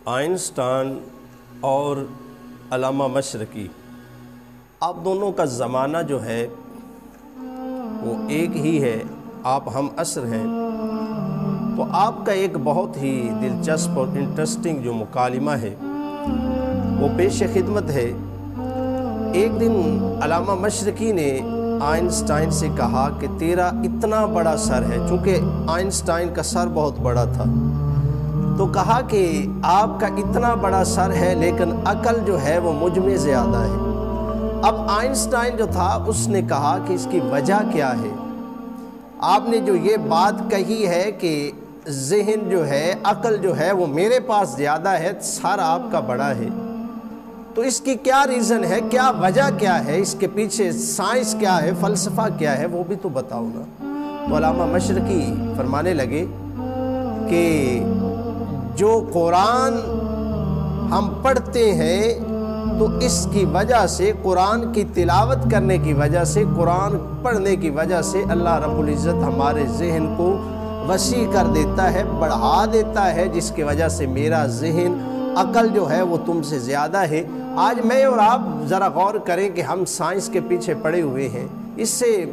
Einstein اور علامہ مشرقی، آپ دونوں کا زمانہ جو ہے وہ ایک ہی ہے، آپ ہم عصر ہیں۔ تو آپ کا ایک بہت ہی دلچسپ اور انٹرسٹنگ جو مکالمہ ہے وہ پیش خدمت ہے۔ ایک دن علامہ مشرقی نے آئنسٹائن سے کہا کہ تیرا اتنا بڑا سر ہے، چونکہ آئنسٹائن کا سر بہت بڑا تھا، تو کہا کہ آپ کا اتنا بڑا سر ہے لیکن عقل جو ہے وہ مجھ میں زیادہ ہے۔ اب آئنسٹائن جو تھا اس نے کہا کہ اس کی وجہ کیا ہے؟ آپ نے جو یہ بات کہی ہے کہ ذہن جو ہے، عقل جو ہے وہ میرے پاس زیادہ ہے، سر آپ کا بڑا ہے، تو اس کی کیا ریزن ہے، کیا وجہ کیا ہے، اس کے پیچھے سائنس کیا ہے، فلسفہ کیا ہے، وہ بھی تو بتاؤ نا۔ تو علامہ مشرقی فرمانے لگے کہ جو قرآن ہم پڑھتے ہیں تو اس کی وجہ سے، قرآن کی تلاوت کرنے کی وجہ سے، قرآن پڑھنے کی وجہ سے اللہ رب العزت ہمارے ذہن کو وسیع کر دیتا ہے، بڑھا دیتا ہے، جس کی وجہ سے میرا ذہن، عقل جو ہے وہ تم سے زیادہ ہے۔ آج میں اور آپ ذرا غور کریں کہ ہم سائنس کے پیچھے پڑے ہوئے ہیں، اس سے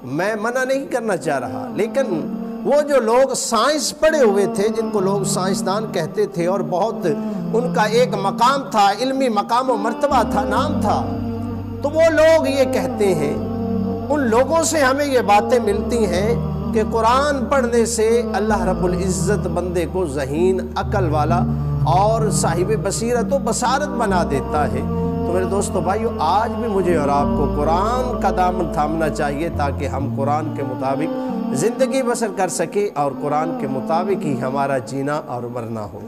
میں منع نہیں کرنا چاہ رہا، لیکن وہ جو لوگ سائنس پڑھے ہوئے تھے، جن کو لوگ سائنسدان کہتے تھے اور بہت ان کا ایک مقام تھا، علمی مقام و مرتبہ تھا، نام تھا، تو وہ لوگ یہ کہتے ہیں، ان لوگوں سے ہمیں یہ باتیں ملتی ہیں کہ قرآن پڑھنے سے اللہ رب العزت بندے کو ذہین، عقل والا اور صاحب بصیرت و بصارت بنا دیتا ہے۔ تو میرے دوستو بھائیو، آج بھی مجھے اور آپ کو قرآن کا دامن تھامنا چاہیے تاکہ ہم قرآن کے مطابق زندگی بسر کر سکیں اور قرآن کے مطابق ہی ہمارا جینا اور مرنا ہو۔